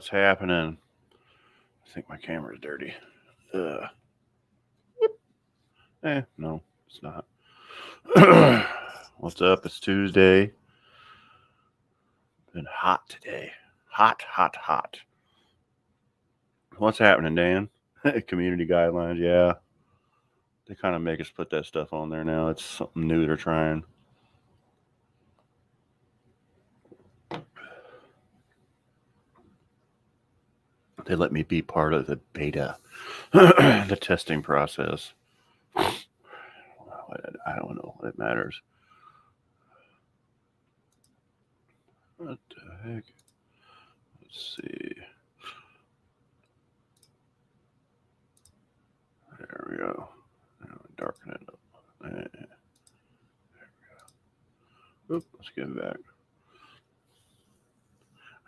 What's happening? I think my camera's dirty. No, it's not. What's up? It's Tuesday. Been hot today. Hot. What's happening, Dan? Community guidelines, yeah. They kind of make us put that stuff on there now. It's something new they're trying. They let me be part of the beta, the testing process. I don't know what it matters. What the heck? Let's see. There we go. Now darken it up. There we go. Oop, let's get it back.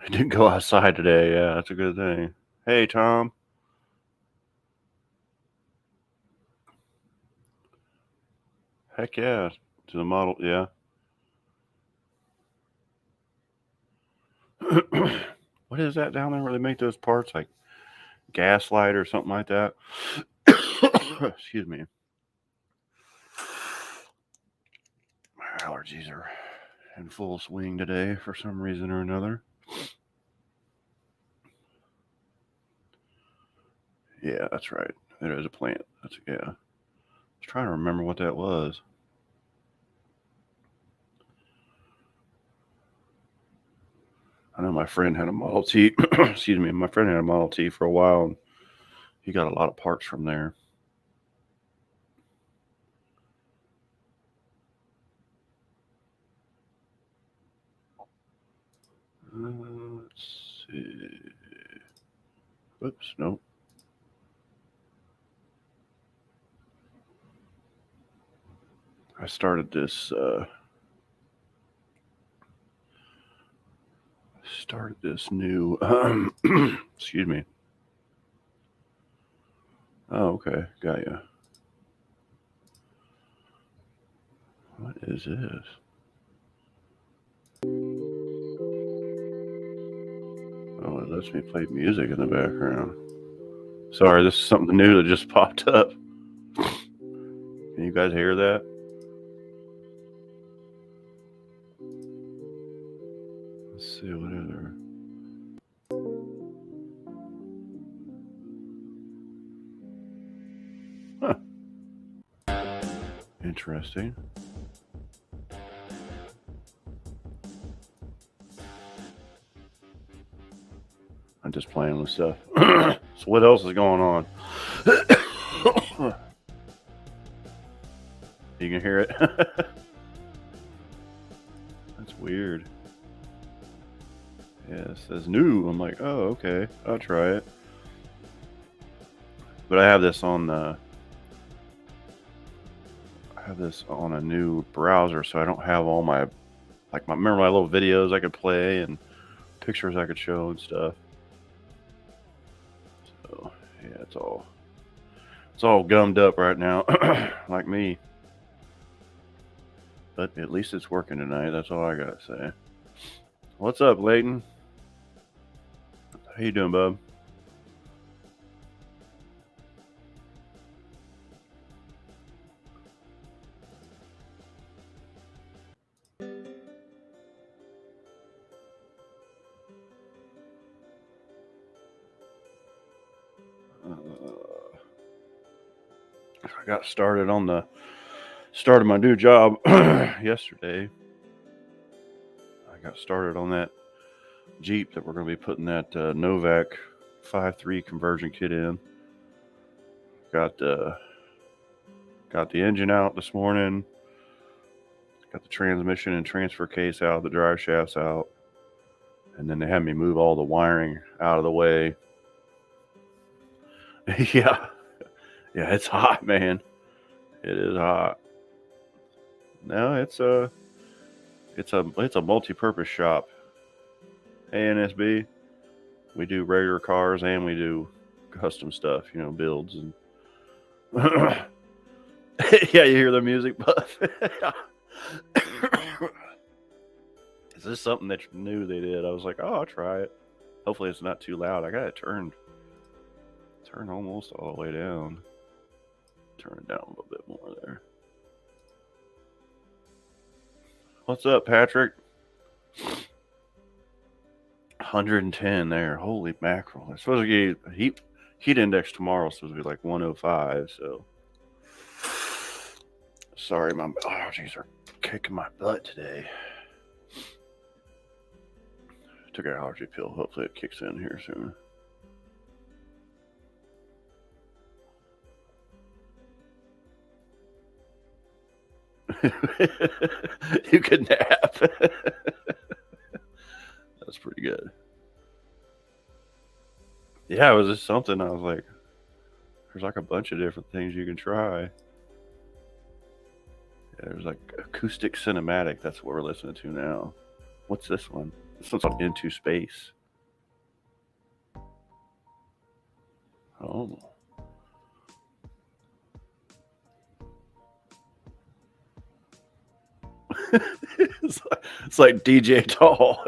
I didn't go outside today. Yeah, that's a good thing. Hey, Tom. Heck yeah. To the model, yeah. What is that down there where they make those parts? Like Gaslight or something like that? Excuse me. My allergies are in full swing today for some reason or another. Yeah, that's right. There is a plant. Yeah. I was trying to remember what that was. I know my friend had a Model T. Excuse me. My friend had a Model T for a while, and he got a lot of parts from there. Let's see. Whoops, nope. I started this. New. Excuse me. Oh, okay, got ya. What is this? Oh, it lets me play music in the background. Sorry, this is something new that just popped up. Can you guys hear that? Let's see what other. Huh. Interesting. I'm just playing with stuff. So what else is going on? You can hear it? That's weird. Yeah, it says new. I'm like, oh, okay. I'll try it. But I have this on a new browser, so I don't have all my remember my little videos I could play and pictures I could show and stuff. So yeah, it's all gummed up right now, like me. But at least it's working tonight. That's all I gotta say. What's up, Layton? How you doing, bub? I got started on the start of my new job yesterday. I got started on that Jeep that we're going to be putting that Novak 5.3 conversion kit in. Got the engine out this morning. Got the transmission and transfer case out, the drive shafts out. And then they had me move all the wiring out of the way. Yeah, it's hot, man. It is hot. No, it's a multi-purpose shop. ANSB. We do regular cars and we do custom stuff, builds and. Yeah, you hear the music, Buff. Is this something that you knew they did? I was like, oh, I'll try it. Hopefully it's not too loud. I got it turned almost all the way down. Turn it down a little bit more there. What's up, Patrick? 110 there. Holy mackerel. It's supposed to get heat index tomorrow. It's supposed to be like 105. So sorry, my allergies are kicking my butt today. Took an allergy pill. Hopefully it kicks in here soon. You could nap. That's pretty good. Yeah, it was just something I was like, there's like a bunch of different things you can try. Yeah, there's like acoustic cinematic. That's what we're listening to now. What's this one? This one's on Into Space. Oh. It's like DJ Tall.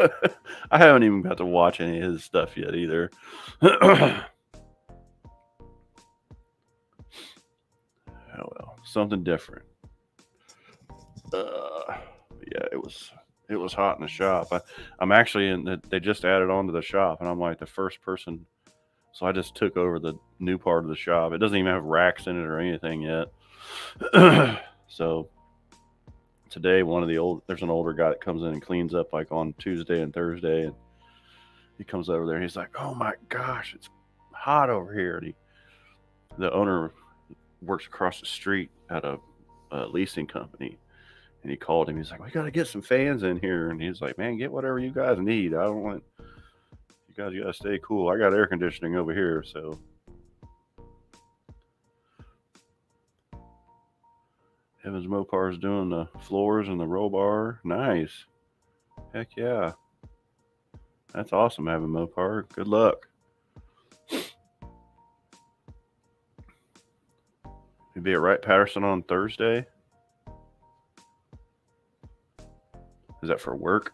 I haven't even got to watch any of his stuff yet either. Oh well, something different. Yeah, it was hot in the shop. I'm actually in. They just added on to the shop, and I'm like the first person. So I just took over the new part of the shop. It doesn't even have racks in it or anything yet. So today, there's an older guy that comes in and cleans up like on Tuesday and Thursday, and he comes over there and he's like, "Oh my gosh, it's hot over here." And the owner works across the street at a leasing company, and he called him. He's like, "We got to get some fans in here," and he's like, "Man, get whatever you guys need. I don't want you guys. You got to stay cool. I got air conditioning over here, so." Evans Mopar is doing the floors and the roll bar. Nice. Heck yeah. That's awesome, Evan Mopar. Good luck. You'll be at Wright Patterson on Thursday. Is that for work?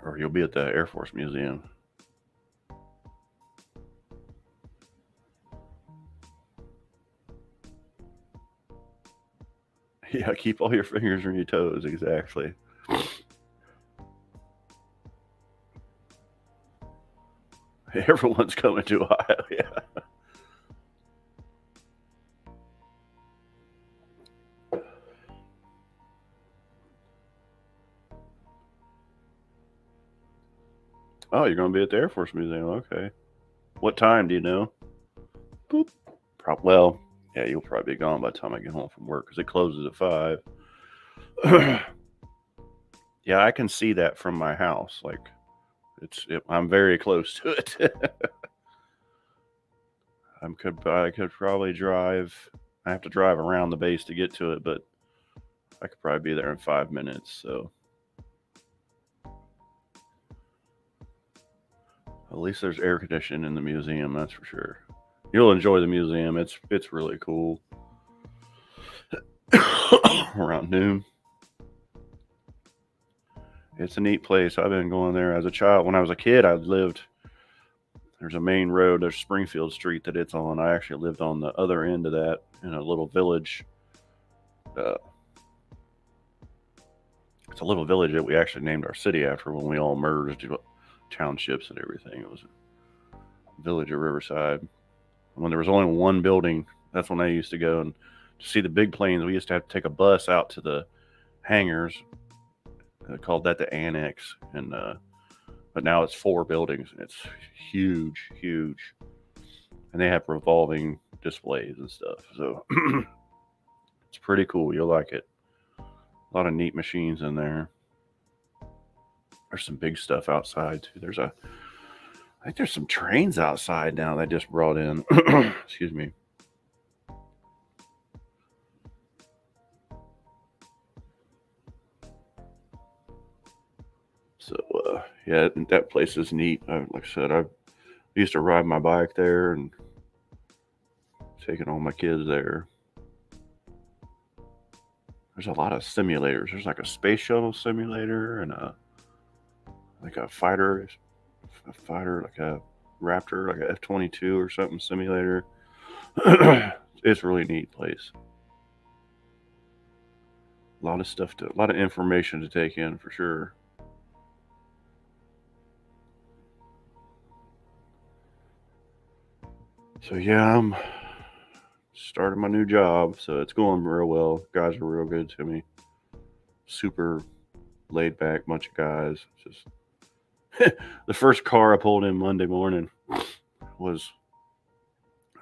Or you'll be at the Air Force Museum? Yeah, keep all your fingers on your toes, exactly. Everyone's coming to Ohio, yeah. Oh, you're going to be at the Air Force Museum, okay. What time do you know? Boop. Well, yeah, you'll probably be gone by the time I get home from work because it closes at 5. Yeah, I can see that from my house. Like, I'm very close to it. I could probably drive. I have to drive around the base to get to it, but I could probably be there in 5 minutes. So at least there's air conditioning in the museum. That's for sure. You'll enjoy the museum. It's really cool. Around noon. It's a neat place. I've been going there as a child. When I was a kid, there's a main road, there's Springfield Street that it's on. I actually lived on the other end of that in a little village. It's a little village that we actually named our city after when we all merged townships and everything. It was a village of Riverside. When there was only one building, that's when I used to go and to see the big planes. We used to have to take a bus out to the hangars. Called that the annex, and but now it's 4 buildings. And it's huge, and they have revolving displays and stuff. So it's pretty cool. You'll like it. A lot of neat machines in there. There's some big stuff outside too. I think there's some trains outside now they just brought in. Excuse me. So yeah, that place is neat. Like I said, I used to ride my bike there and taking all my kids there. There's a lot of simulators. There's like a space shuttle simulator and like a fighter fighter, like a Raptor, like a F-22 or something simulator. It's a really neat place. A lot of stuff a lot of information to take in for sure. So yeah, I'm starting my new job, so it's going real well. Guys are real good to me. Super laid back bunch of guys. Just the first car I pulled in Monday morning was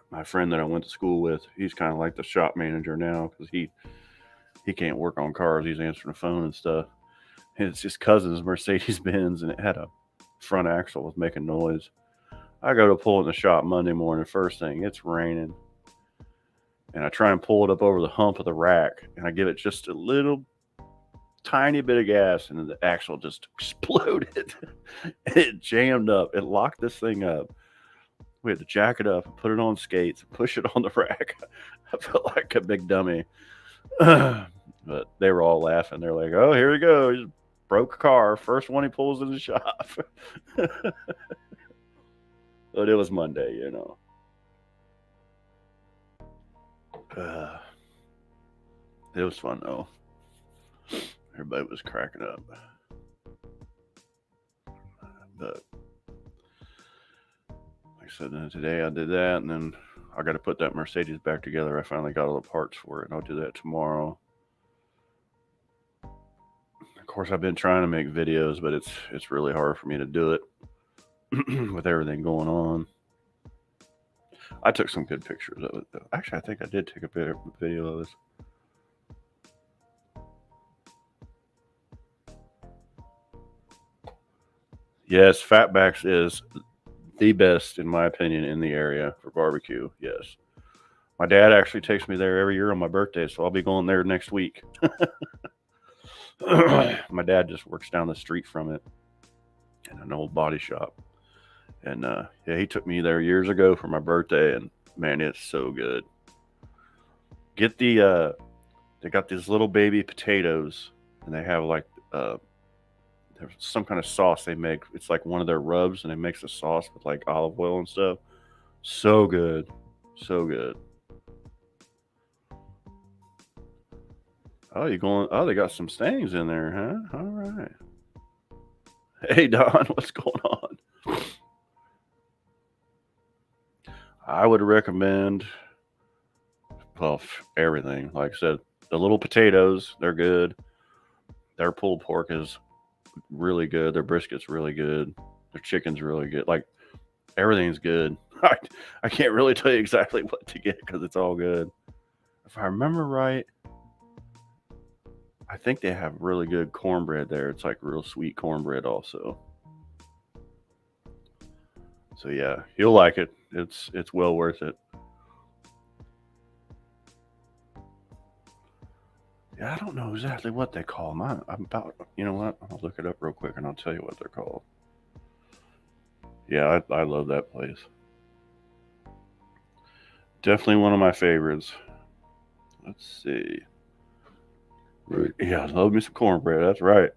my friend that I went to school with. He's kind of like the shop manager now because he can't work on cars. He's answering the phone and stuff. And it's his cousin's Mercedes Benz, and it had a front axle was making noise. I go to pull it in the shop Monday morning. First thing, it's raining, and I try and pull it up over the hump of the rack, and I give it just a little tiny bit of gas, and then the axle just exploded. It jammed up. It locked this thing up. We had to jack it up and put it on skates and push it on the rack. I felt like a big dummy. But they were all laughing. They're like, "Oh, here we go. He broke a car. First one he pulls in the shop." But it was Monday, you know. It was fun though. Everybody was cracking up. But like I said, then today I did that, and then I got to put that Mercedes back together. I finally got all the parts for it, and I'll do that tomorrow. Of course, I've been trying to make videos, but it's really hard for me to do it with everything going on. I took some good pictures of it, though. Actually, I think I did take a video of this. Yes, Fatbacks is the best, in my opinion, in the area for barbecue. Yes. My dad actually takes me there every year on my birthday, so I'll be going there next week. My dad just works down the street from it in an old body shop. And yeah, he took me there years ago for my birthday, and man, it's so good. Get they got these little baby potatoes, and they have like there's some kind of sauce they make. It's like one of their rubs, and it makes a sauce with like olive oil and stuff. So good, so good. Oh, you going? Oh, they got some stains in there, huh? All right. Hey Don, what's going on? I would recommend, well, everything. Like I said, the little potatoes, they're good. Their pulled pork is really good. Their brisket's really good. Their chicken's really good. Like everything's good. I can't really tell you exactly what to get because it's all good. If I remember right, I think they have really good cornbread there. It's like real sweet cornbread also. So yeah, you'll like it. It's well worth it. Yeah, I don't know exactly what they call them. I'm about, you know what? I'll look it up real quick and I'll tell you what they're called. Yeah, I love that place. Definitely one of my favorites. Let's see. Yeah, I love me some cornbread. That's right.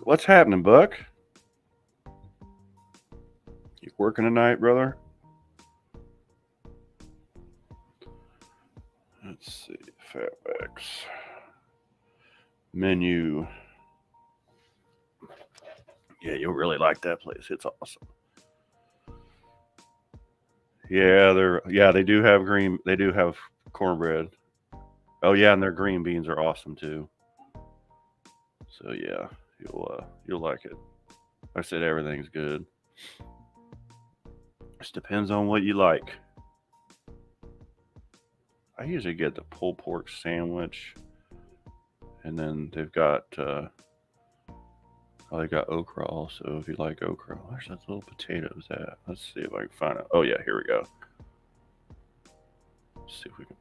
What's happening, Buck? You working tonight, brother? Let's see. Fatbacks. Menu. Yeah, you'll really like that place. It's awesome. Yeah, they do have cornbread. Oh yeah, and their green beans are awesome too. So yeah, you'll like it. I said everything's good. Just depends on what you like. I usually get the pulled pork sandwich, and then they've got they got okra also. If you like okra, where's that little potatoes at? Let's see if I can find it. Oh yeah, here we go. Let's see if we can.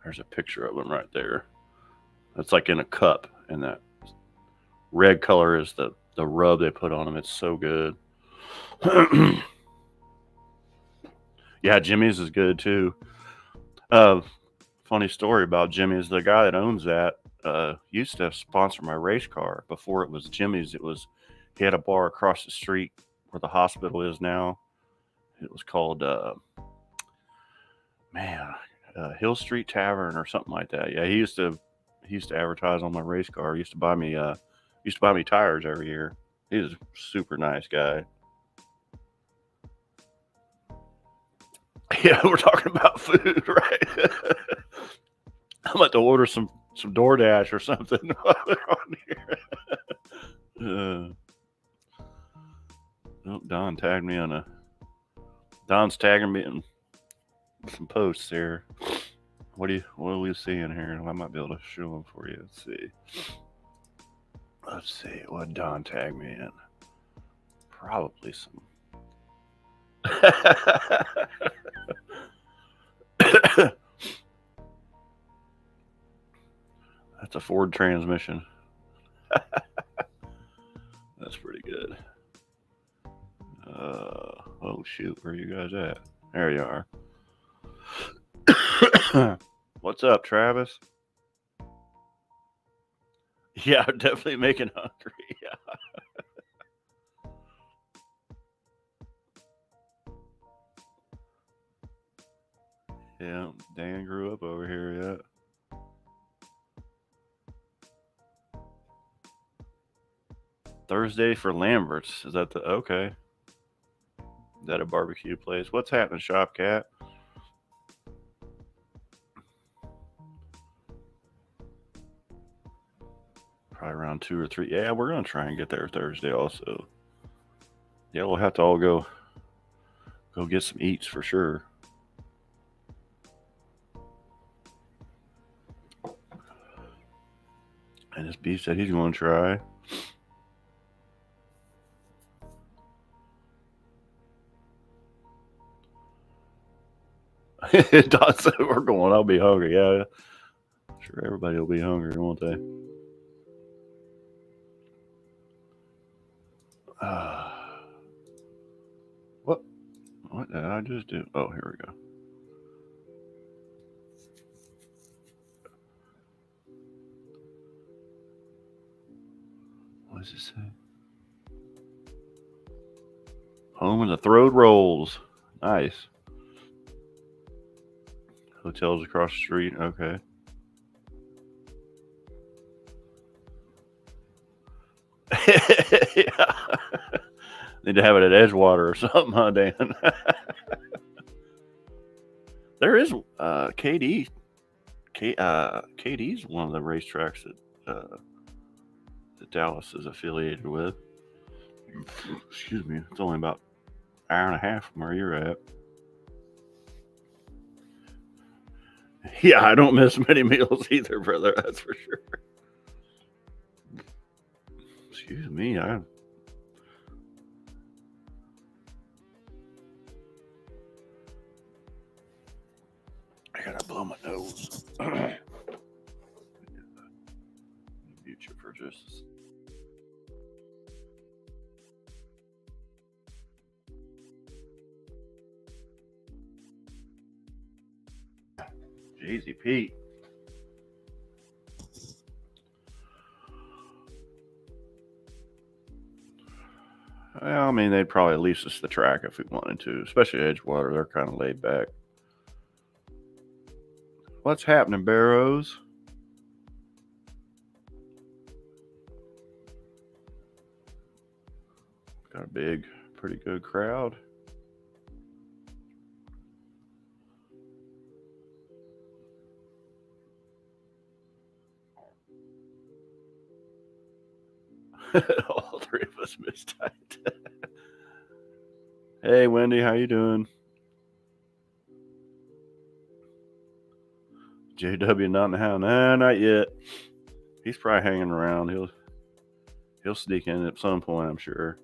There's a picture of them right there. It's like in a cup, and that red color is the rub they put on them. It's so good. Yeah, Jimmy's is good too. Funny story about Jimmy's. The guy that owns that used to sponsor my race car. Before it was Jimmy's, he had a bar across the street where the hospital is now. It was called Hill Street Tavern or something like that. Yeah, he used to advertise on my race car. He used to buy me tires every year. He was a super nice guy. Yeah, we're talking about food, right? I'm about to order some DoorDash or something while we're on here. Don tagged me on Don's tagging me in some posts here. What are we seeing here? I might be able to show them for you. Let's see what Don tagged me in. Probably some. That's a Ford transmission. That's pretty good. Oh shoot, where are you guys at? There you are. What's up, Travis? Yeah, definitely making hungry. Yeah. Yeah, Dan grew up over here, yeah. Thursday for Lambert's. Is that okay? Is that a barbecue place? What's happening, Shop Cat? Probably around 2 or 3. Yeah, we're gonna try and get there Thursday also. Yeah, we'll have to all go get some eats for sure. And this beef said he's going to try. Don said we're going. I'll be hungry. Yeah, sure. Everybody will be hungry, won't they? What did I just do? Oh, here we go. What does it say? Home of the Throwed Rolls. Nice. Hotels across the street. Okay. Yeah. Need to have it at Edgewater or something, huh, Dan? There is KD. KD's one of the racetracks that Dallas is affiliated with. Excuse me. It's only about an hour and a half from where you're at. Yeah, I don't miss many meals either, brother. That's for sure. Excuse me. I gotta blow my nose. Mute you for just a second. Jeezy Pete. Well, I mean, they'd probably lease us the track if we wanted to, especially Edgewater. They're kind of laid back. What's happening, Barrows? Got a big, pretty good crowd. All three of us mistyped. Hey, Wendy, how you doing? JW not in the house. Nah, not yet. He's probably hanging around. He'll sneak in at some point, I'm sure.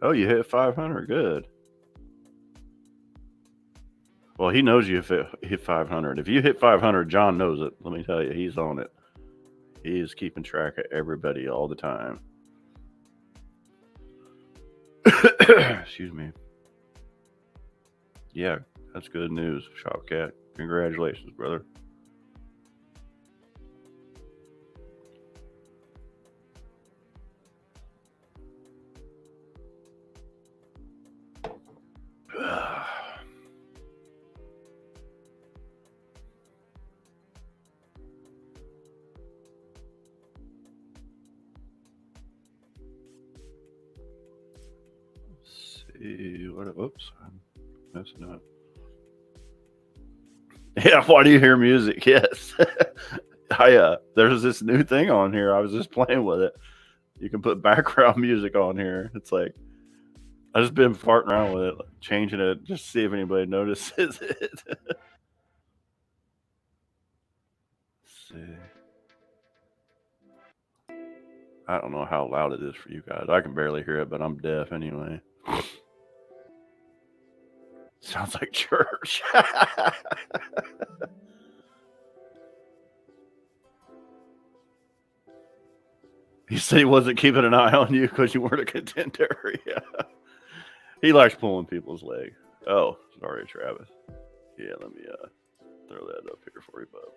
Oh, you hit 500. Good. Well, he knows you hit 500. If you hit 500, John knows it. Let me tell you, he's on it. He is keeping track of everybody all the time. Excuse me. Yeah, that's good news, Shopcat. Congratulations, brother. See what? Oops, I'm messing up. Yeah, why do you hear music? Yes. There's this new thing on here. I was just playing with it. You can put background music on here. It's like I just been farting around with it, like, changing it, just to see if anybody notices it. Let's see. I don't know how loud it is for you guys. I can barely hear it, but I'm deaf anyway. Sounds like church. He said he wasn't keeping an eye on you because you weren't a contender. Yeah. He likes pulling people's leg. Oh, sorry, Travis. Yeah, let me throw that up here for you, bub.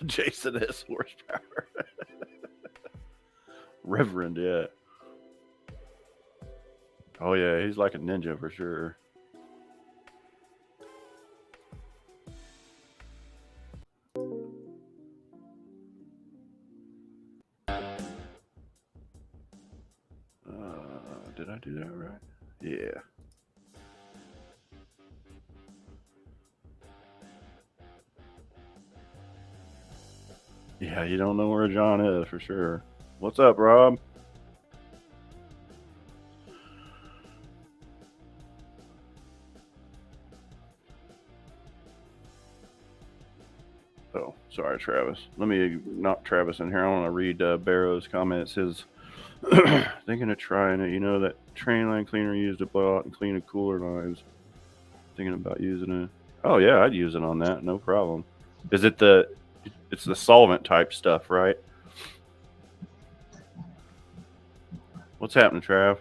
Jason S. horsepower. Reverend, yeah. Oh yeah, he's like a ninja for sure. Did I do that right? Yeah. Yeah, you don't know where John is for sure. What's up, Rob? Oh, sorry, Travis. Let me knock Travis in here. I want to read Barrow's comment. It says, thinking of trying it. You know that train line cleaner used to blow out and clean the cooler lines. Thinking about using it. Oh yeah, I'd use it on that. No problem. Is it it's the solvent type stuff, right? What's happening, Trav?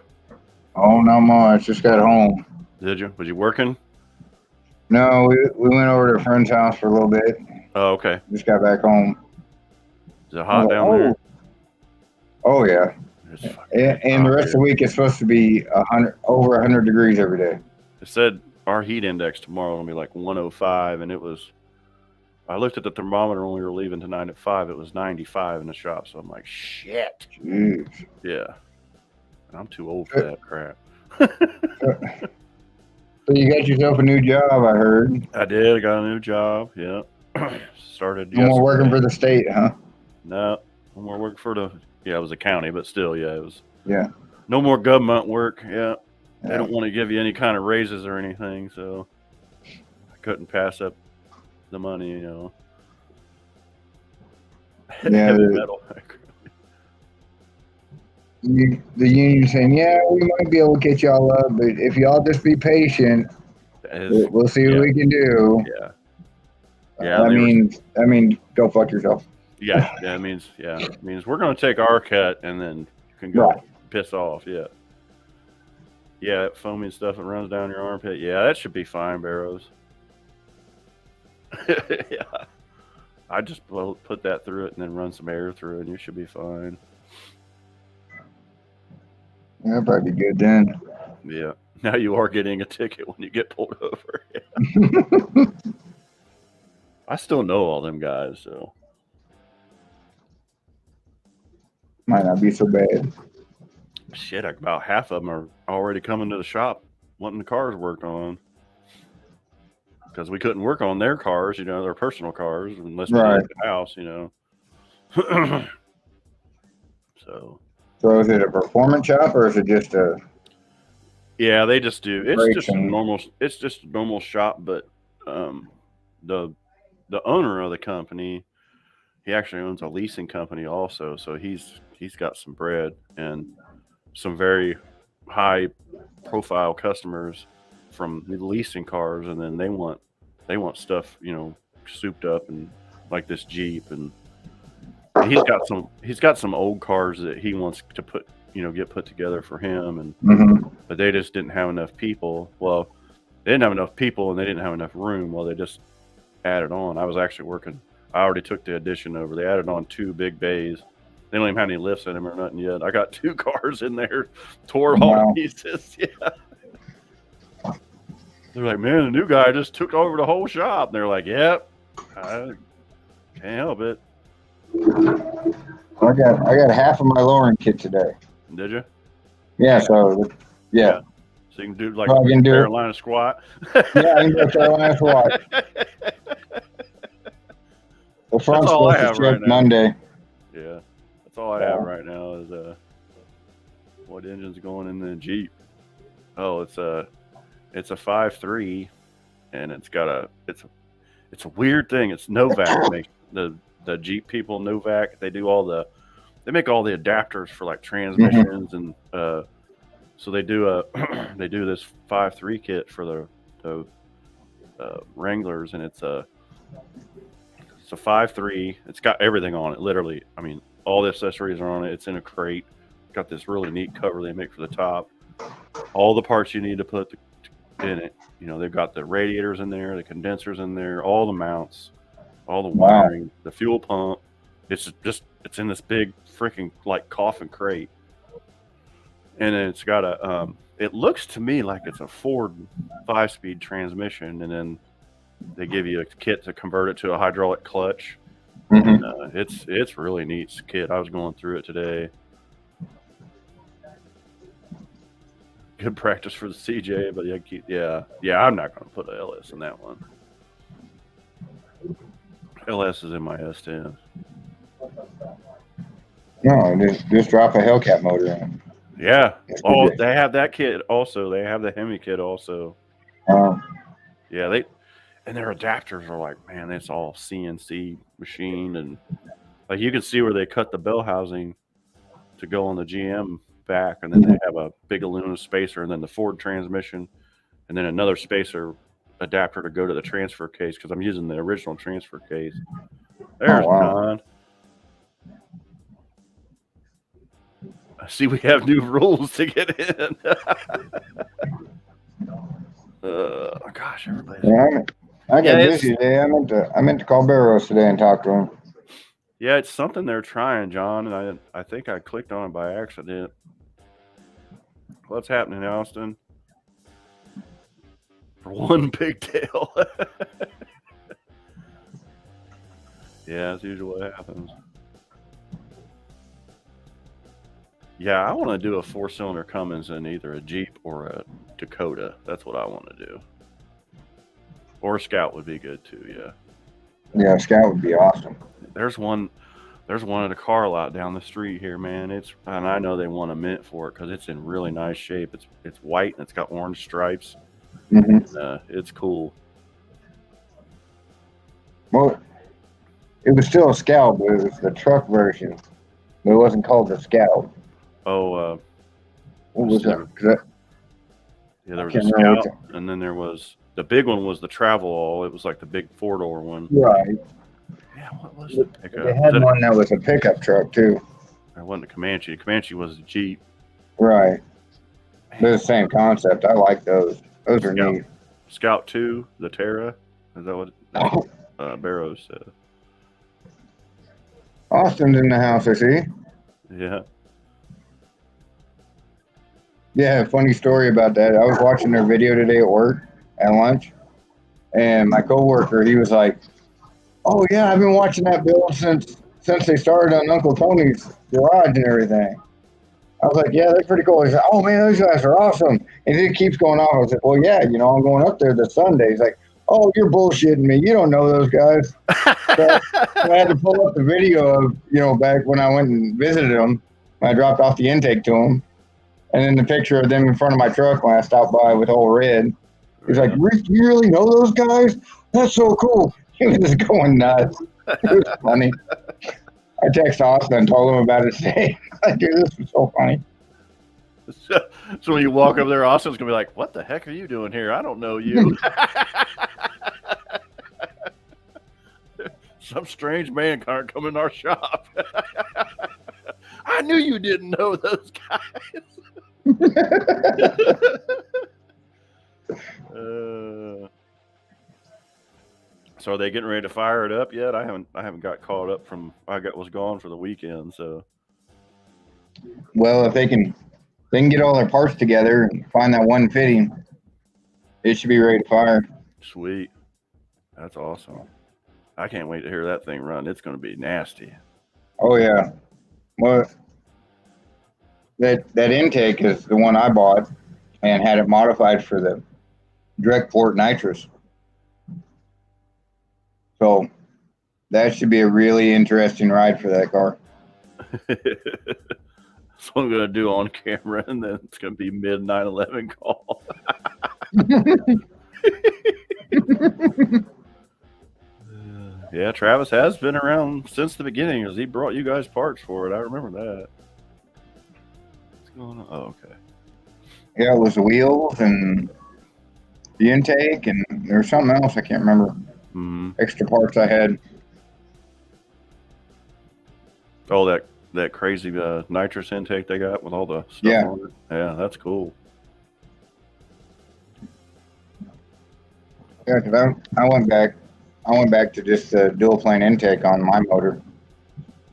Oh, not much. Just got home. Did you? Was you working? No, we went over to a friend's house for a little bit. Oh, okay. Just got back home. Is it hot down there? Oh yeah. And the rest of the week it's supposed to be over 100 degrees every day. It said our heat index tomorrow will be like 105, and it was. I looked at the thermometer when we were leaving tonight at 5. It was 95 in the shop, so I'm like, shit. Jeez. Yeah. And I'm too old for that crap. So you got yourself a new job, I heard. I did. I got a new job. Yeah. Started. No more working for the state, huh? No. No more work for the. Yeah, it was a county, but still, yeah, it was. Yeah. No more government work. Yeah. They don't want to give you any kind of raises or anything, so I couldn't pass up the money, you know. Yeah. Heavy metal. The union saying, yeah, we might be able to get y'all up, but if y'all just be patient, we'll see what we can do. Yeah. Yeah. I mean, go fuck yourself. Yeah. It means we're going to take our cut and then you can go piss off. Yeah. Yeah. That foamy stuff that runs down your armpit. Yeah. That should be fine, Barrows. Yeah. I just put that through it and then run some air through it and you should be fine. Yeah, that'd probably be good then. Yeah. Now you are getting a ticket when you get pulled over. I still know all them guys, so. Might not be so bad. Shit, about half of them are already coming to the shop wanting the cars worked on. Because we couldn't work on their cars, you know, their personal cars, unless we did the house, you know. So is it a performance shop or is it just a? Yeah, they just do. It's just a normal. It's just a normal shop, but the owner of the company, he actually owns a leasing company also, so he's got some bread and some very high profile customers from the leasing cars, and then they want stuff, you know, souped up and like this Jeep, and he's got some old cars that he wants to put get put together for him, and Mm-hmm. but they just didn't have enough people. Well, they didn't have enough people, and they didn't have enough room. Well, they just added on. I was actually working. I already took the addition over. They added on 2 big bays. They don't even have any lifts in them or nothing yet. I got 2 cars in there, tore all Wow. to pieces. Yeah. They're like, man, the new guy just took over the whole shop. And they're like, yep, I can't help it. I got half of my lowering kit today. Did you? Yeah, so yeah. So you can do like So I can a do it. Carolina squat. Yeah, I can do a Carolina squat. The front's That's all I supposed to have ship right now. Monday. Yeah, that's all I have right now is what engine's going in the Jeep. Oh, it's a 5.3, and it's a weird thing. It's Novak makes the Jeep people. Novak, they make all the adapters for like transmissions, and so they do they do this 5.3 kit for the Wranglers, and it's a 5.3. It's got everything on it, literally. I mean, all the accessories are on it. It's in a crate. Got this really neat cover they make for the top. All the parts you need to put in it. They've got the radiators in there, the condensers in there, all the mounts, all the wiring, the fuel pump. It's in this big freaking like coffin crate. And then it's got it looks to me like it's a Ford 5-speed transmission, and then they give you a kit to convert it to a hydraulic clutch. Mm-hmm. And, it's really neat kit. I was going through it today. Good practice for the CJ, but I'm not going to put an LS in that one. LS is in my S10. No, just drop a Hellcat motor in. Yeah. Oh, they have that kit also. They have the Hemi kit also. Yeah, and their adapters are like, man, it's all CNC machined, and like you can see where they cut the bell housing to go on the GM back, and then they have a big aluminum spacer, and then the Ford transmission, and then another spacer adapter to go to the transfer case, because I'm using the original transfer case. There's Don. I see we have new rules to get in. Gosh, everybody's... Yeah, I got busy today. I meant to call Barrows today and talk to him. Yeah, it's something they're trying, John, and I think I clicked on it by accident. What's happening, Austin? For one pigtail. Yeah, that's usually what happens. Yeah, I want to do a 4-cylinder Cummins in either a Jeep or a Dakota. That's what I want to do. Or a Scout would be good too, yeah. Yeah, Scout would be awesome. There's one at a car lot down the street here, man. And I know they want a mint for it because it's in really nice shape. It's white and it's got orange stripes. Mm-hmm. It's cool. Well, it was still a Scout, but it was the truck version. It wasn't called the Scout. Oh, what was that? Yeah, there was a Scout, and then there was the big one was the Travel All. It was like the big 4-door one. Right. Yeah, what was the pickup? They had one that was a pickup truck too. It wasn't a Comanche. The Comanche was a Jeep. Right. They're the same concept. I like those. Those are neat. Scout 2, the Terra. Is that what Barrows said? Austin's in the house, I see. Yeah. Yeah, funny story about that. I was watching their video today at work at lunch, and my coworker, he was like, "Oh yeah, I've been watching that build since they started on Uncle Tony's garage and everything." I was like, "Yeah, they're pretty cool." He's like, "Oh man, those guys are awesome." And he keeps going on. I was like, "Well, yeah, I'm going up there this Sunday." He's like, "Oh, you're bullshitting me. You don't know those guys." So I had to pull up the video of, back when I went and visited them. I dropped off the intake to them. And then the picture of them in front of my truck when I stopped by with all red. He's like, "You really know those guys? That's so cool." He was just going nuts. It was funny. I texted Austin and told him about it today. Dude, this was so funny. So when you walk over there, Austin's going to be like, "What the heck are you doing here? I don't know you." Some strange man can't come in our shop. I I knew you didn't know those guys. So are they getting ready to fire it up yet? I haven't got caught up from was gone for the weekend. So Well, if they can get all their parts together and find that one fitting, it should be ready to fire. sweet, that's awesome. I can't wait to hear that thing run. It's going to be nasty. Oh yeah. Well, that intake is the one I bought and had it modified for the direct port nitrous. So that should be a really interesting ride for that car. That's what I'm going to do on camera, and then it's going to be mid 911 call. Yeah, Travis has been around since the beginning because he brought you guys parts for it. I remember that. What's going on? Oh, okay. Yeah, it was the wheels and the intake, and there was something else I can't remember. Mm-hmm. Extra parts I had. Oh, that crazy nitrous intake they got with all the stuff Yeah. on it. Yeah, that's cool. Yeah, because I went back to just a dual plane intake on my motor,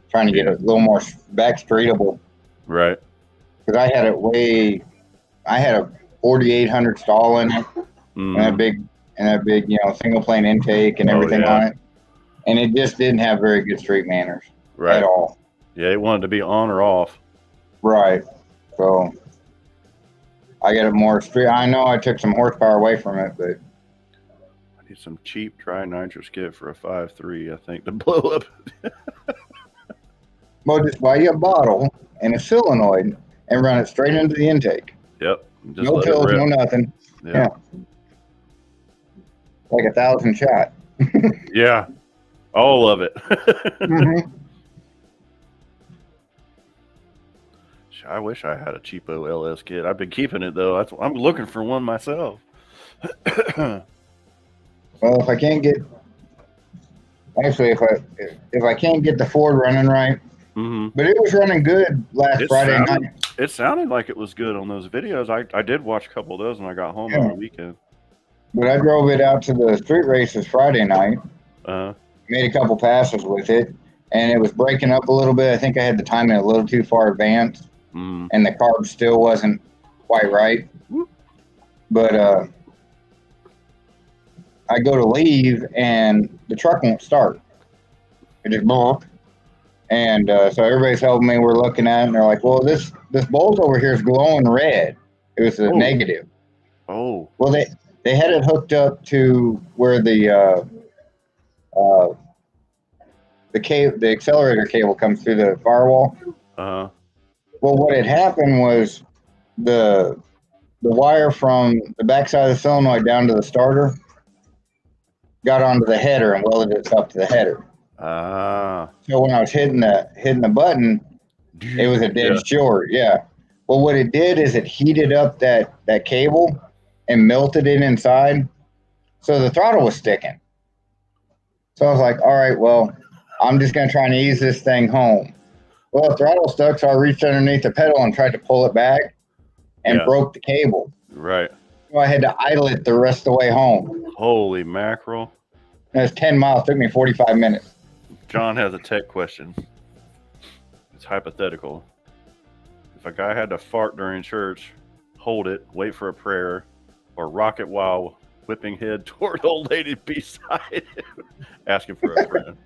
trying to get a little more back straightable. Right. Because I had a 4800 stall in it, Mm-hmm. and that big single plane intake and everything yeah. on it, and it just didn't have very good straight manners Right. at all. Yeah, it wanted to be on or off. Right. So I got it more straight. I know I took some horsepower away from it, but I need some cheap dry nitrous kit for a 5.3, I think, to blow up. well, just buy you a bottle and a solenoid and run it straight into the intake. Yep. Just No let it pills, rip. no nothing. Yeah. Like 1,000 shot. Yeah. All of it. Mm-hmm. I wish I had a cheapo LS kit. I've been keeping it though. I'm looking for one myself. Well, if I can't get, actually, if I can't get the Ford running right, Mm-hmm. but it was running good last Friday night. It sounded like it was good on those videos. I did watch a couple of those when I got home Yeah. over the weekend. But I drove it out to the street races Friday night, Uh, made a couple passes with it, and it was breaking up a little bit. I think I had the timing a little too far advanced, mm, and the carb still wasn't quite right. But I go to leave, and the truck won't start. It just blew. And so everybody's helping me. We're looking at it, and they're like, well, this bolt over here is glowing red. It was a negative. oh, Well, they had it hooked up to where the accelerator cable comes through the firewall. uh, Well, what had happened was the wire from the backside of the solenoid down to the starter got onto the header and welded itself to the header. So when I was hitting the button, it was a dead short. Yeah. Well, what it did is it heated up that cable and melted it inside. So the throttle was sticking. So I was like, all right, well, I'm just going to try and ease this thing home. Well, the throttle stuck, so I reached underneath the pedal and tried to pull it back and broke the cable. Right. So I had to idle it the rest of the way home. Holy mackerel. And it was 10 miles. It took me 45 minutes. John has a tech question. It's hypothetical. If a guy had to fart during church, hold it, wait for a prayer, or rock it while whipping head toward old lady beside him, asking for a friend.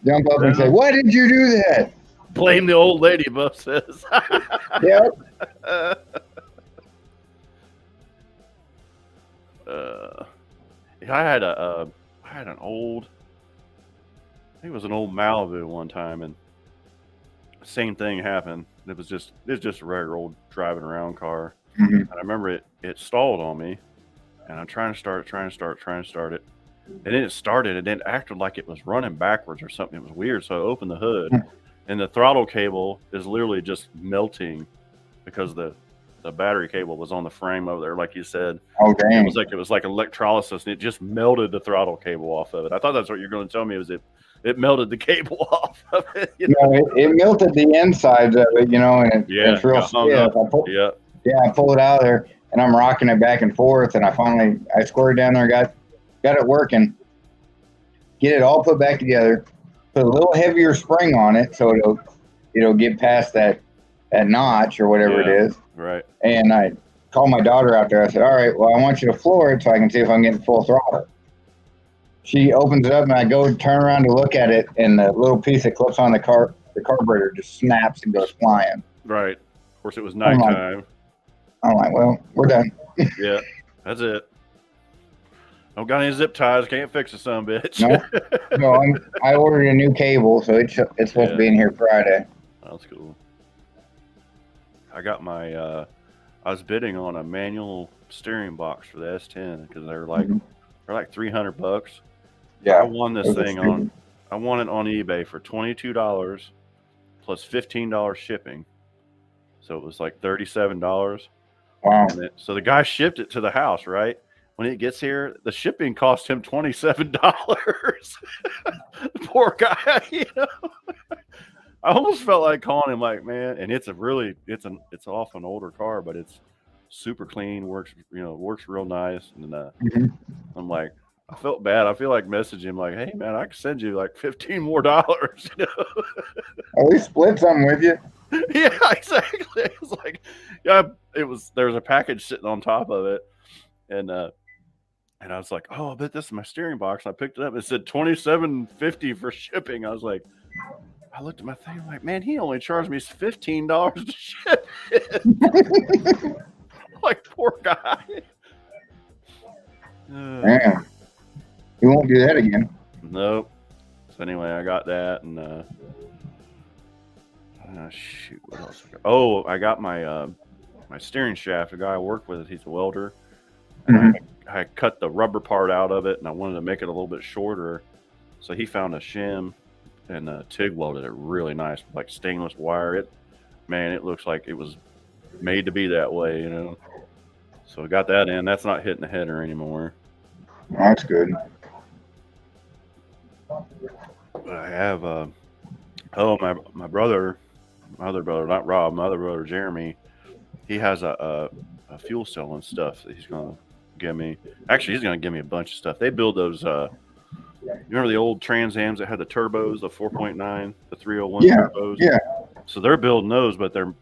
Jump up and say, why did you do that? Blame the old lady, Buff says. Yep. I had an old, I think it was an old Malibu one time, and same thing happened. It was just a regular old driving around car. Mm-hmm. And I remember it stalled on me, and I'm trying to start it. And then it started, and then it acted like it was running backwards or something. It was weird. So I opened the hood, and the throttle cable is literally just melting because the battery cable was on the frame over there, like you said. Oh, dang. It was like electrolysis, and it just melted the throttle cable off of it. I thought that's what you're going to tell me. Was it it melted the cable off of it. You know, it melted the insides of it, you know, and it's real got hung stiff. up. Yeah. I pulled it out of there, and I'm rocking it back and forth, and I squared down there, got it working, get it all put back together, put a little heavier spring on it so it'll get past that notch or whatever it is. Right. And I called my daughter out there. I said, all right, well, I want you to floor it so I can see if I'm getting full throttle. She opens it up, and I go turn around to look at it, and the little piece that clips on the carburetor just snaps and goes flying. Right. Of course, it was nighttime. I'm like, well, we're done. Yeah, that's it. Don't got any zip ties. Can't fix it, son of a bitch. No, I ordered a new cable, so it's supposed to be in here Friday. That's cool. I got my. I was bidding on a manual steering box for the S10 because they're like $300. Yeah, I won this thing I won it on eBay for $22 plus $15 shipping, so it was like $37. Wow. So the guy shipped it to the house, right? When it gets here, the shipping cost him $27. The poor guy, you know. I almost felt like calling him, like, man, and it's off an older car, but it's super clean, works real nice. And I'm like, I felt bad. I feel like messaging him like, hey man, I can send you like $15 more. You know? At least split something with you. Yeah, exactly. It was like, yeah, there was a package sitting on top of it, and I was like, oh, I bet this is my steering box. I picked it up. It said $27.50 for shipping. I was like, I looked at my thing. I'm like, man, he only charged me $15 to ship it. Like, poor guy. Man, he won't do that again. Nope. So anyway, I got that, and shoot, what else? I got my my steering shaft. The guy I work with, he's a welder, and I cut the rubber part out of it, and I wanted to make it a little bit shorter. So he found a shim and TIG welded it really nice, like stainless wire. It looks like it was made to be that way, you know. So I got that in. That's not hitting the header anymore. That's good. But I have my brother, my other brother, not Rob, my other brother Jeremy. He has a fuel cell and stuff that he's gonna give me. Actually, he's gonna give me a bunch of stuff. They build those. You remember the old Trans Ams that had the turbos, the 4.9, the 301 turbos? Yeah. So they're building those, but they're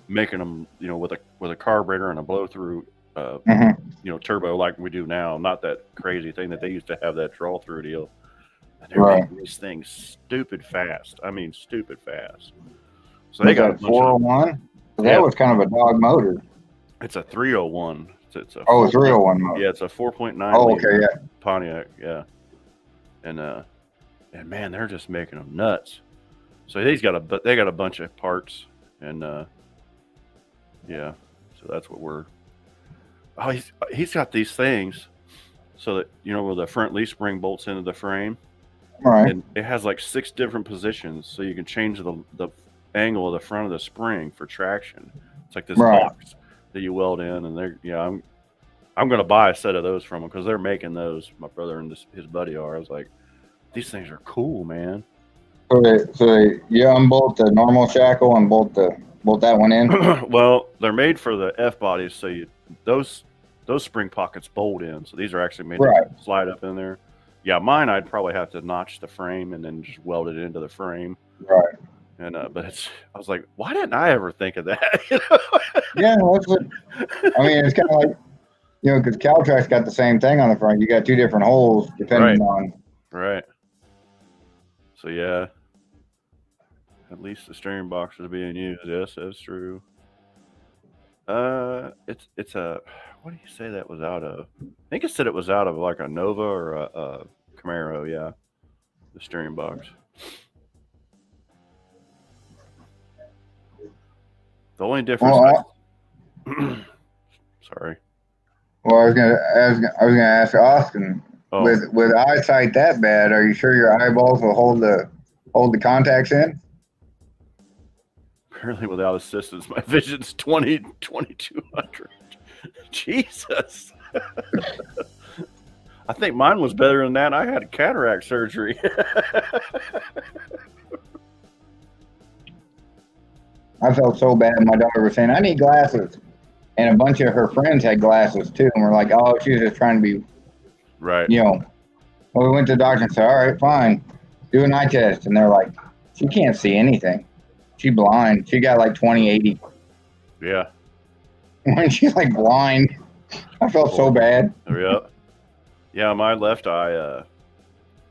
making them, you know, with a carburetor and a blow through, turbo like we do now. Not that crazy thing that they used to have, that draw through deal. And they're making these things stupid fast. I mean, stupid fast. So they got a 401. That was kind of a dog motor. It's a 301. It's a 301 motor. Yeah, it's a 4.9. Oh, okay, yeah. Pontiac, yeah. And man, they're just making them nuts. So they got a bunch of parts, and yeah. So that's what we're. Oh, he's got these things, so that, you know, where the front leaf spring bolts into the frame. Right. And it has like 6 different positions, so you can change the angle of the front of the spring for traction. It's like this box that you weld in, and I'm going to buy a set of those from them because they're making those. My brother and his buddy are. I was like, these things are cool, man. So you unbolt the normal shackle and bolt that one in. Well, they're made for the F bodies, so those spring pockets bolt in. So these are actually made to slide up in there. Yeah, mine I'd probably have to notch the frame and then just weld it into the frame. Right. And but I was like, why didn't I ever think of that? Yeah, that's what. I mean, it's kind of like, you know, because Caltrac's got the same thing on the front. You got 2 different holes depending on. Right. So yeah, at least the steering box is being used. Yes, that's true. It's a, what do you say that was out of? I think it said it was out of like a Nova or a Camaro. Yeah, the steering box. The only difference. Sorry. Well, I was gonna ask Austin. Oh. With eyesight that bad, are you sure your eyeballs will hold the contacts in? Apparently, without assistance, my vision's 2200. Jesus. I think mine was better than that. I had cataract surgery. I felt so bad. My daughter was saying, I need glasses. And a bunch of her friends had glasses too. And we're like, oh, she's just trying to be, Right. Well, we went to the doctor and said, all right, fine, do an eye test. And they're like, she can't see anything. She's blind. She got like 20/80. Yeah. When she's like blind, I felt so bad. Yeah. Yeah, my left eye,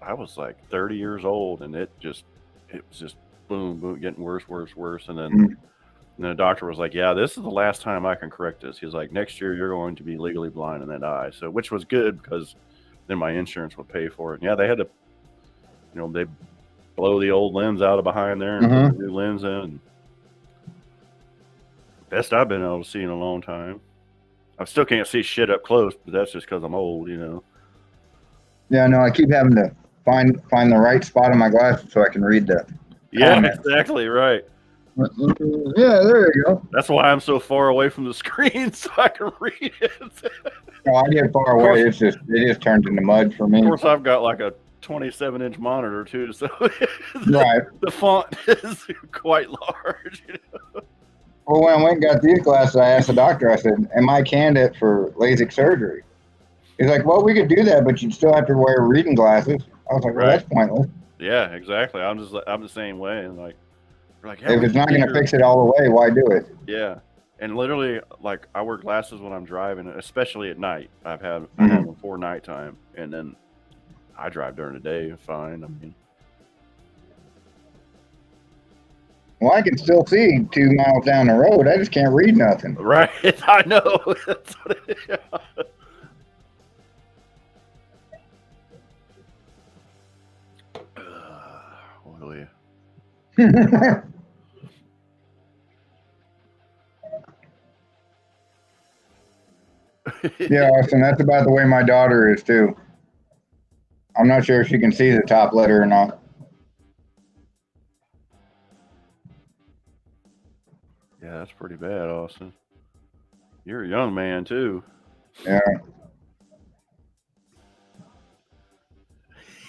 I was like 30 years old, and it was just boom, boom, getting worse, worse, worse. And then the doctor was like, yeah, this is the last time I can correct this. He's like, next year you're going to be legally blind in that eye. So, which was good because then my insurance would pay for it. And yeah, they had to, they blow the old lens out of behind there and put the new lens in. Best I've been able to see in a long time. I still can't see shit up close, but that's just because I'm old, Yeah, no, I keep having to find the right spot on my glasses so I can read the Yeah, comments. exactly right. Yeah, there you go. That's why I'm so far away from the screen so I can read it. No, I get far away. It just turns into mud for me. Of course, I've got like a 27-inch monitor too, so Right. the font is quite large. Well, when I went and got these glasses, I asked the doctor, I said, am I a candidate for LASIK surgery? He's like, well, we could do that, but you'd still have to wear reading glasses. I was like, well, that's pointless. Yeah, exactly. I'm the same way. And like yeah, if it's not going to fix it all the way, why do it? Yeah. And literally, like, I wear glasses when I'm driving, especially at night. I have them for nighttime, and then I drive during the day fine. I mean, well, I can still see 2 miles down the road. I just can't read nothing. Right. I know. That's what it is. Will you? Yeah, Austin, that's about the way my daughter is too. I'm not sure if she can see the top letter or not. Yeah, that's pretty bad, Austin. You're a young man too. Yeah.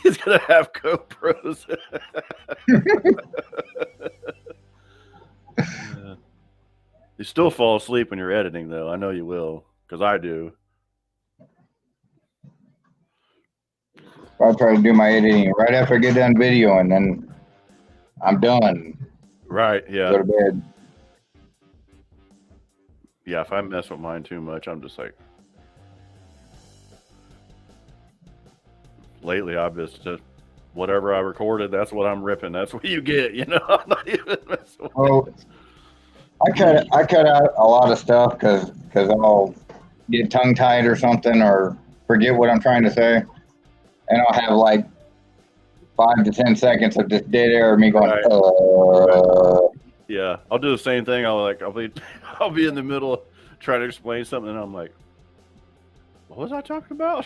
He's gonna have GoPros. You still fall asleep when you're editing, though. I know you will, because I do. I'll try to do my editing right after I get done video, and then I'm done. Right, yeah. Go to bed. Yeah, if I mess with mine too much, I'm just like... Lately, I've just... whatever I recorded, that's what I'm ripping. That's what you get, I'm not even messing with it. I cut out a lot of stuff because I'll get tongue tied or something or forget what I'm trying to say, and I'll have like 5 to 10 seconds of just dead air of me going. Right. Yeah, I'll do the same thing. I'll be in the middle of trying to explain something, and I'm like, what was I talking about?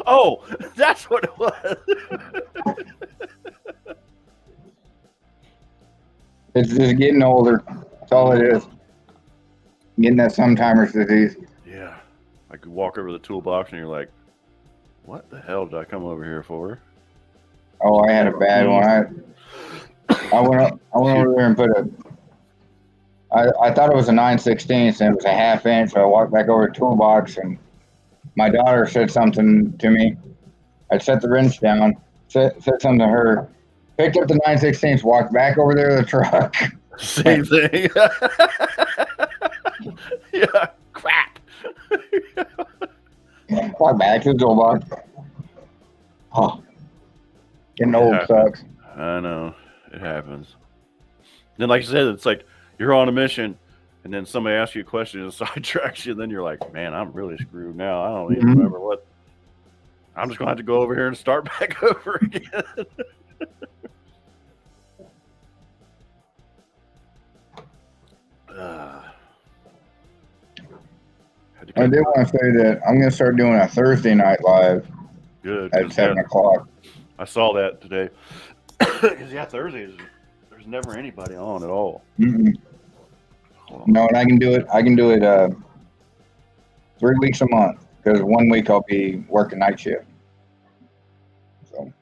Oh, that's what it was. It's just getting older. That's all it is. Getting that sometimer's disease. Yeah. I could walk over the toolbox and you're like, what the hell did I come over here for? Oh, I had a bad one. I went over there and put I thought it was a 9/16 and it was a 1/2 inch. So I walked back over to the toolbox and my daughter said something to me. I set the wrench down, said something to her, picked up the 9/16, walked back over there to the truck. Same thing. Yeah, crap. Walked back to the toolbox. Oh, getting old sucks. I know. It happens. Then, like you said, it's like you're on a mission, and then somebody asks you a question and sidetracks you, and then you're like, man, I'm really screwed now. I don't even remember what. I'm just going to have to go over here and start back over again. I did want to say that I'm going to start doing a Thursday night live. Good. At 7 o'clock. I saw that today. Because, yeah, Thursdays, there's never anybody on at all. No, and I can do it 3 weeks a month because 1 week I'll be working night shift. So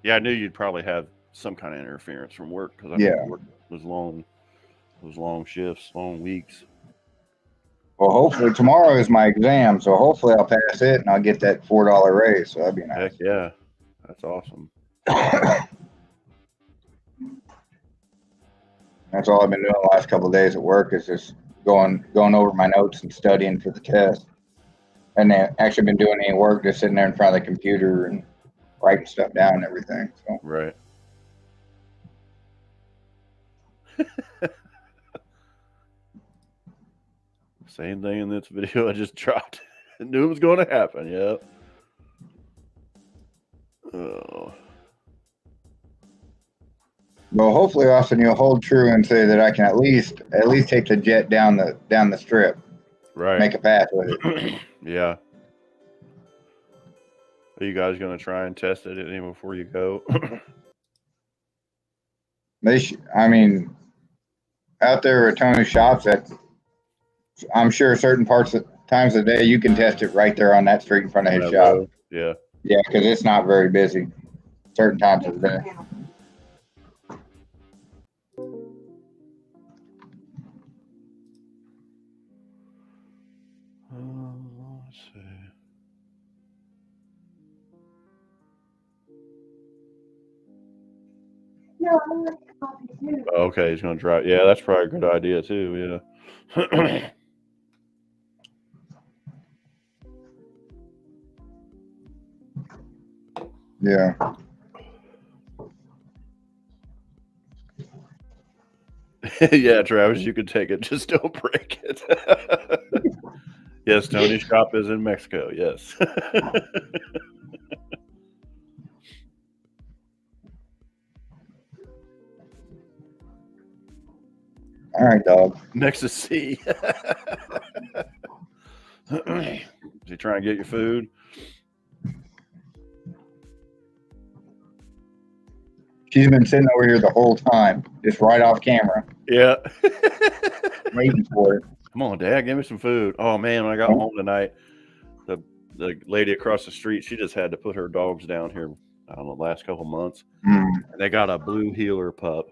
Yeah, I knew you'd probably have some kind of interference from work because I yeah. work was long shifts, long weeks. Well, hopefully tomorrow is my exam, so hopefully I'll pass it and I'll get that $4 raise. So that'd be nice. Heck yeah, that's awesome. That's all I've been doing the last couple of days at work is just going over my notes and studying for the test. And then actually been doing any work, just sitting there in front of the computer and writing stuff down and everything. So Right. Same thing in this video I just dropped. I knew it was going to happen. Yep. Oh. well, hopefully, Austin, you'll hold true and say that I can at least take the jet down the strip, Right. make a pass with it. Yeah. Are you guys going to try and test it any before you go? I mean, out there at Tony's shops, I'm sure certain times of the day you can test it right there on that street in front of his That shop. road? Yeah. Yeah, because it's not very busy certain times of the day. Let's see. No, I like coffee too. Okay, he's going to drive. Yeah, that's probably a good idea too. Yeah. Yeah. Yeah, Travis, you could take it. Just don't break it. Yes, Tony's shop is in Mexico. Yes. All right, dog. Next to C. Is he trying to get your food? She's been sitting over here the whole time, just right off camera, Yeah. waiting for it. Come on, Dad, give me some food. Oh man, when I got home tonight, the lady across the street, she just had to put her dogs down here, I don't know, the last couple months. Mm. And they got a blue heeler pup.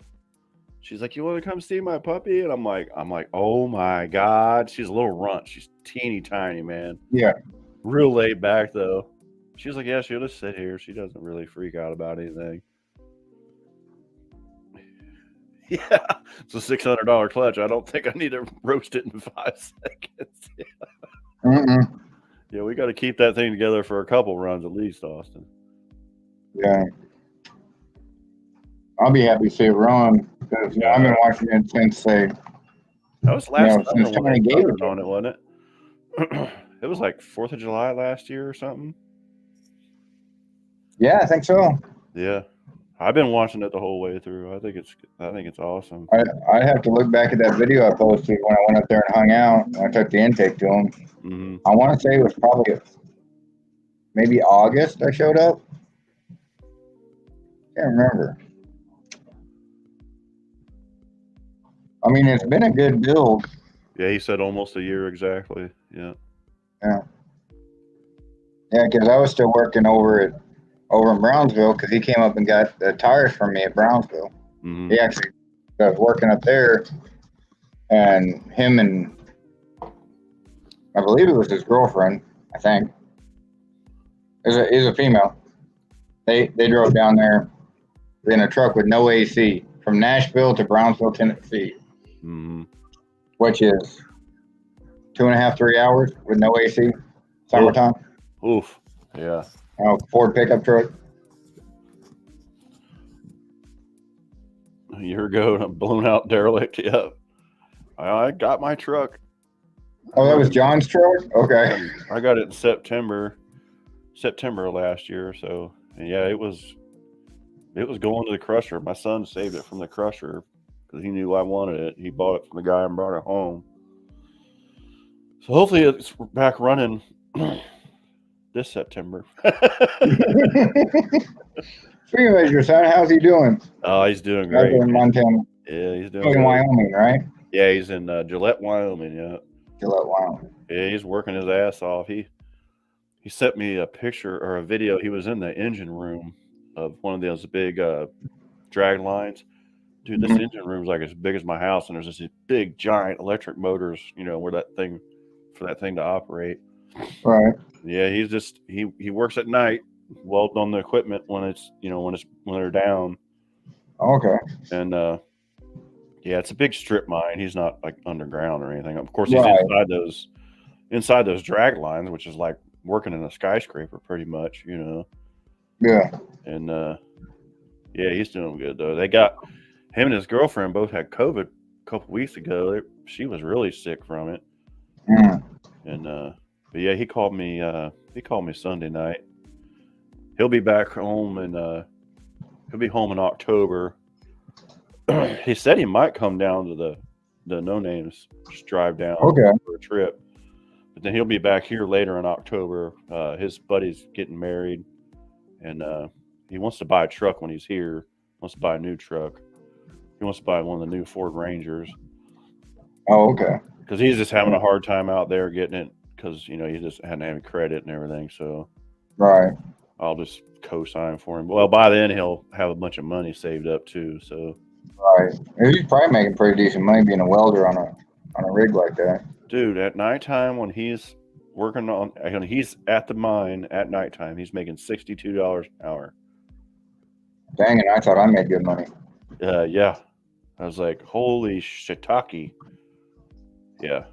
She's like, "You want to come see my puppy?" And I'm like, "Oh my God." She's a little runt. She's teeny tiny, man. Yeah. Real laid back though. She's like, "Yeah, she'll just sit here. She doesn't really freak out about anything." Yeah, it's a $600 clutch. I don't think I need to roast it in 5 seconds. Mm-mm. Yeah, we got to keep that thing together for a couple runs at least, Austin. Yeah. I'll be happy to see it run because I've been watching it since they. That was last summer since when Tony they gave started it. on it, wasn't it? It was like 4th of July last year or something. Yeah, I think so. Yeah, I've been watching it the whole way through. I think it's awesome. I have to look back at that video I posted when I went up there and hung out. When I took the intake to him. Mm-hmm. I want to say it was probably maybe August I showed up. Can't remember. I mean, it's been a good build. Yeah, he said almost a year exactly. Yeah. Yeah. Yeah, because I was still working over in Brownsville because he came up and got the tires from me at Brownsville. Mm-hmm. He actually was working up there, and him and I believe it was his girlfriend. I think is a female. They drove down there in a truck with no AC from Nashville to Brownsville, Tennessee, Mm-hmm. which is 2.5, 3 hours with no AC. Summertime. Oof. Yeah. Ford pickup truck. A year ago, and a blown out derelict. Yep. I got my truck. Oh, that was John's truck? Okay. I got it in September last year. So, and yeah, it was going to the crusher. My son saved it from the crusher because he knew I wanted it. He bought it from the guy and brought it home. So hopefully it's back running this September. Speaking of your son, how's he doing? Oh, he's doing Out great. there in Montana. Yeah, he's doing In great. Wyoming, right? Yeah, he's in Gillette, Wyoming. Yeah. Kill that line. Yeah, he's working his ass off. He sent me a picture or a video. He was in the engine room of one of those big drag lines. Dude, this engine room is like as big as my house, and there's just these big giant electric motors, where that thing to operate. Right. Yeah, he's just he works at night, welding on the equipment when they're down. Okay. And yeah, it's a big strip mine. He's not like underground or anything. Of course, he's Right. inside those drag lines, which is like working in a skyscraper pretty much, Yeah. And yeah, he's doing good though. They got him and his girlfriend both had COVID a couple weeks ago. She was really sick from it. Mm. And but yeah, he called me Sunday night. He'll be back home and he'll be home in October. He said he might come down to the No Names, just drive down Okay. for a trip. But then he'll be back here later in October. His buddy's getting married, and he wants to buy a truck when he's here. He wants to buy a new truck. He wants to buy one of the new Ford Rangers. Oh, okay. Because he's just having a hard time out there getting it because, he just hadn't had any credit and everything. So Right. I'll just co-sign for him. Well, by then he'll have a bunch of money saved up too. So, Right. He's probably making pretty decent money being a welder on a rig like that. dude, at nighttime when he's he's at the mine at nighttime, he's making $62 an hour. Dang it! I thought I made good money. Yeah. I was like, holy shiitake. Yeah.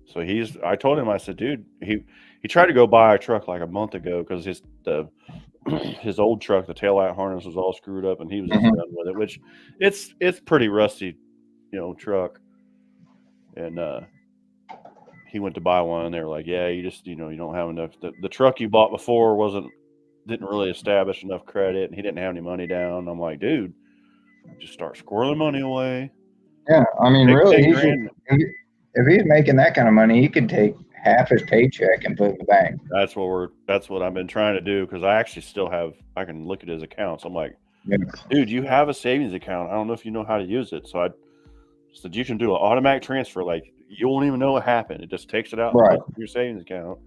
So I told him, I said, dude, he tried to go buy a truck like a month ago because his old truck, the taillight harness was all screwed up and he was just done with it, which it's pretty rusty, truck. And he went to buy one and they were like, yeah, you just, you don't have enough. The truck you bought before didn't really establish enough credit and he didn't have any money down. I'm like, dude, just start squirreling money away. Yeah, I mean, really, if he's making that kind of money, he could take half his paycheck and put it in the bank. That's what I've been trying to do because I actually I can look at his accounts. I'm like, Yeah. dude, you have a savings account. I don't know if you know how to use it. So I said, you can do an automatic transfer. Like you won't even know what happened. It just takes it out Right. of your savings account.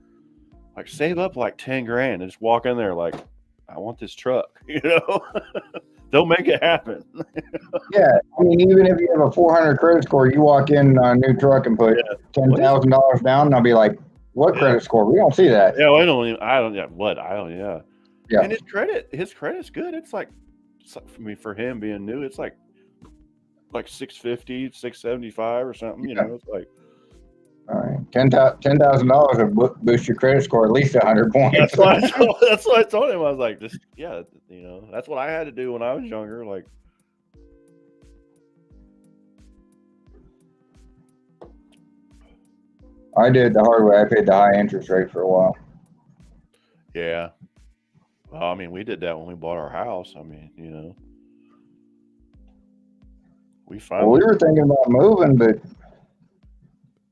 Like save up like 10 grand and just walk in there like, I want this truck, They'll make it happen. Yeah, I mean, even if you have a 400 credit score, you walk in a new truck and put $10,000 down, and I'll be like, "What credit score? We don't see that." Yeah, yeah. Yeah. And his credit's good. It's like, for him being new, it's like 650, 675 or something. It's like. All right, $10,000 would boost your credit score at least 100 points. That's what I told him. I was like, that's what I had to do when I was younger. Like, I did the hard way. I paid the high interest rate for a while. yeah. Well, I mean, we did that when we bought our house. I mean, we finally. Well, we were thinking about moving, but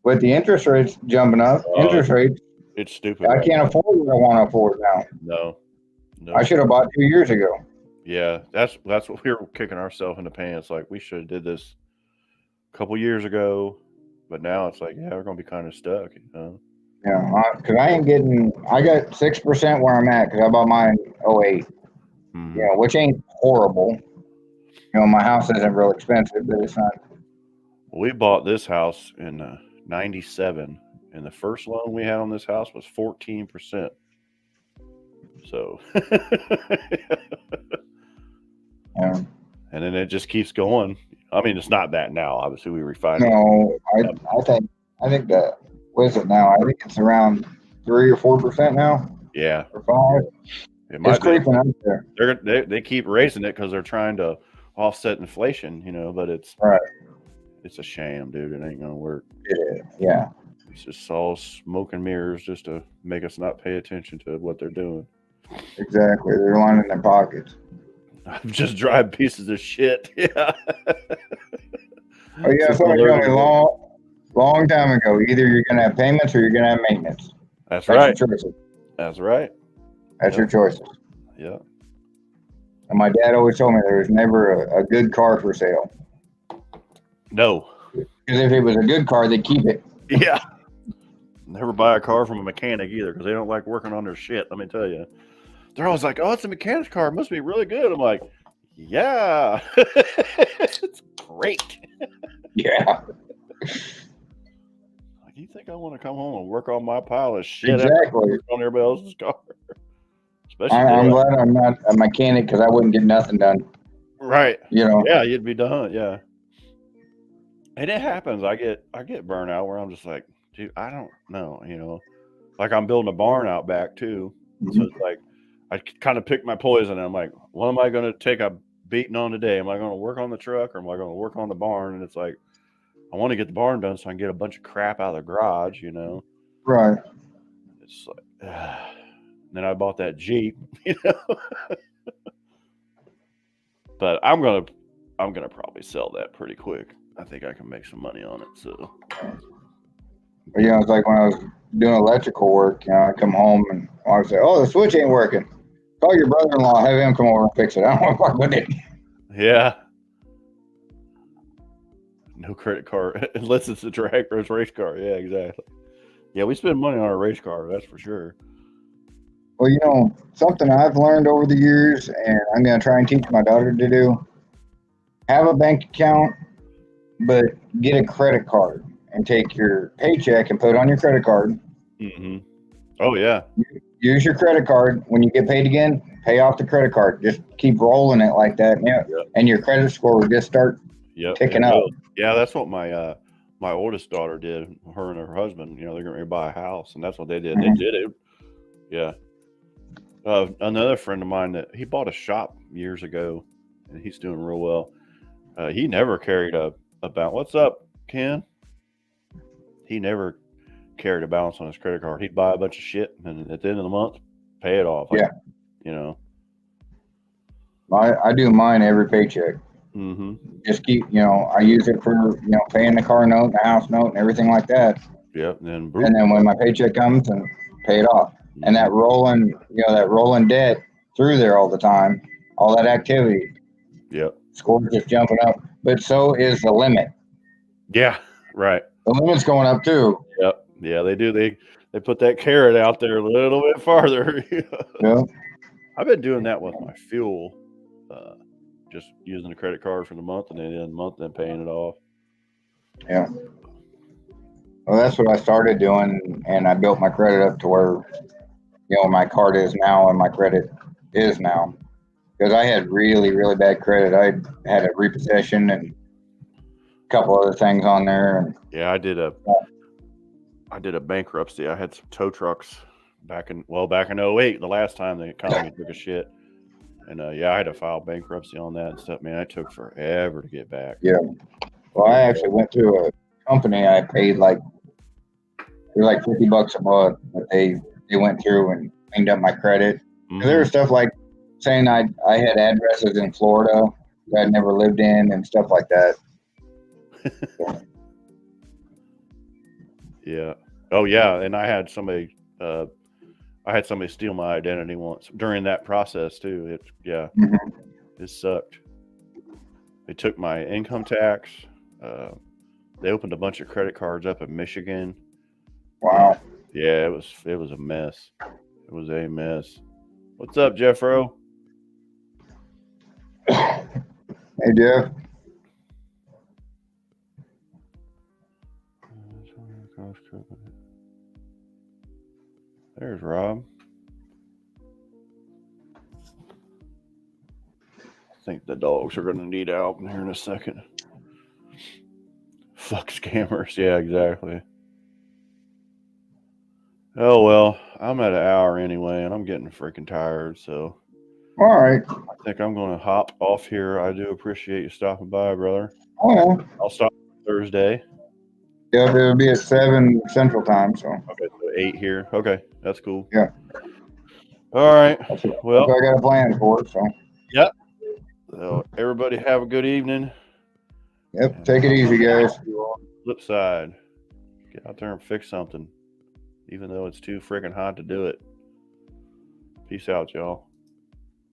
with the interest rates jumping up, interest rates, it's stupid. I can't afford what I want to afford now. No. I should have bought 2 years ago. Yeah, that's what we were kicking ourselves in the pants. Like we should have did this a couple years ago, but now it's like, yeah, we're gonna be kind of stuck. Yeah, because I got 6% where I'm at because I bought mine in 08. Mm-hmm. Which ain't horrible. My house isn't real expensive, but it's not. We bought this house in 97, and the first loan we had on this house was 14%. So, Yeah. And then it just keeps going. I mean, it's not that now. Obviously, we refinanced. No, I think that, what is it now? I think it's around 3 or 4% now. Yeah, or 5. It's creeping up there. They keep raising it because they're trying to offset inflation, but it's right. It's a sham, dude. It ain't gonna work. It is. Yeah. It's just all smoke and mirrors just to make us not pay attention to what they're doing. Exactly. They're lining their pockets. I'm just driving pieces of shit. Yeah. Oh yeah, somebody told me long time ago. Either you're gonna have payments or you're gonna have maintenance. That's right. Your choices. That's right. That's your choices. Yeah. And my dad always told me there was never a good car for sale. No. Because if it was a good car, they'd keep it. Yeah. Never buy a car from a mechanic either because they don't like working on their shit. Let me tell you. They're always like, "Oh, it's a mechanic's car. It must be really good." I'm like, "Yeah, it's great." Yeah, Like, you think I want to come home and work on my pile of shit after exactly. working on everybody else's car? Especially I'm doing- glad I'm not a mechanic because I wouldn't get nothing done. right. You know. Yeah, you'd be done. Yeah. And it happens. I get burnout where I'm just like, dude, I don't know, like I'm building a barn out back too. So it's like I kind of pick my poison. And I'm like, what am I going to take a beating on today? Am I going to work on the truck or am I going to work on the barn? And it's like, I want to get the barn done so I can get a bunch of crap out of the garage, Right. It's like, then I bought that Jeep, but I'm gonna probably sell that pretty quick. I think I can make some money on it. So, But, it's like when I was doing electrical work, I come home and I would say, "Oh, the switch ain't working. Call your brother-in-law, have him come over and fix it." I don't want to fuck with it. yeah. No credit card unless it's a drag race car. Yeah, exactly. Yeah, we spend money on our race car, that's for sure. Well, something I've learned over the years, and I'm going to try and teach my daughter to do: have a bank account, but get a credit card and take your paycheck and put it on your credit card. Mm-hmm. Oh yeah. Use your credit card. When you get paid again, pay off the credit card. Just keep rolling it like that, and your credit score will just start ticking up. Yeah, that's what my oldest daughter did. Her and her husband, they're going to buy a house, and that's what they did. Mm-hmm. They did it. Yeah. Another friend of mine that he bought a shop years ago, and he's doing real well. He never carried a balance. What's up, Ken? He never carried a balance on his credit card. He'd buy a bunch of shit, and at the end of the month, pay it off. Yeah. I do mine every paycheck. Mm-hmm. Just keep, I use it for, paying the car note, the house note, and everything like that. Yep. And then when my paycheck comes, and pay it off. And that rolling debt through there all the time, all that activity. Yep. Score's just jumping up, but so is the limit. Yeah. Right. The limit's going up too. Yep. Yeah, they do. They put that carrot out there a little bit farther. Yeah. I've been doing that with my fuel, just using the credit card for the month, and then in the month, then paying it off. Yeah. Well, that's what I started doing, and I built my credit up to where, my card is now and my credit is now. Because I had really, really bad credit. I had a repossession and a couple other things on there. And yeah, I did a bankruptcy. I had some tow trucks back in 08, the last time the economy took a shit. And I had to file bankruptcy on that and stuff. Man, it took forever to get back. Yeah. Well, I actually went to a company. I paid like $50 a month, but they went through and cleaned up my credit. Mm-hmm. There was stuff like saying I had addresses in Florida that I'd never lived in and stuff like that. Yeah. Oh yeah. And I had somebody steal my identity once during that process too. It sucked. They took my income tax. They opened a bunch of credit cards up in Michigan. Wow. Yeah, it was a mess. It was a mess. What's up, Jeffro? Hey, Jeff. There's Rob. I think the dogs are going to need out here in a second. Fuck scammers. Yeah, exactly. Oh, well, I'm at an hour anyway, and I'm getting freaking tired, so. All right. I think I'm going to hop off here. I do appreciate you stopping by, brother. Oh, yeah. I'll stop Thursday. Yeah, it'll be at 7 Central Time, so. Okay, so 8 here. Okay, that's cool. Yeah. All right. Well, I got a plan for it, so. Yep. So everybody have a good evening. Yep. Take it easy, guys. Flip side. Get out there and fix something, even though it's too freaking hot to do it. Peace out, y'all.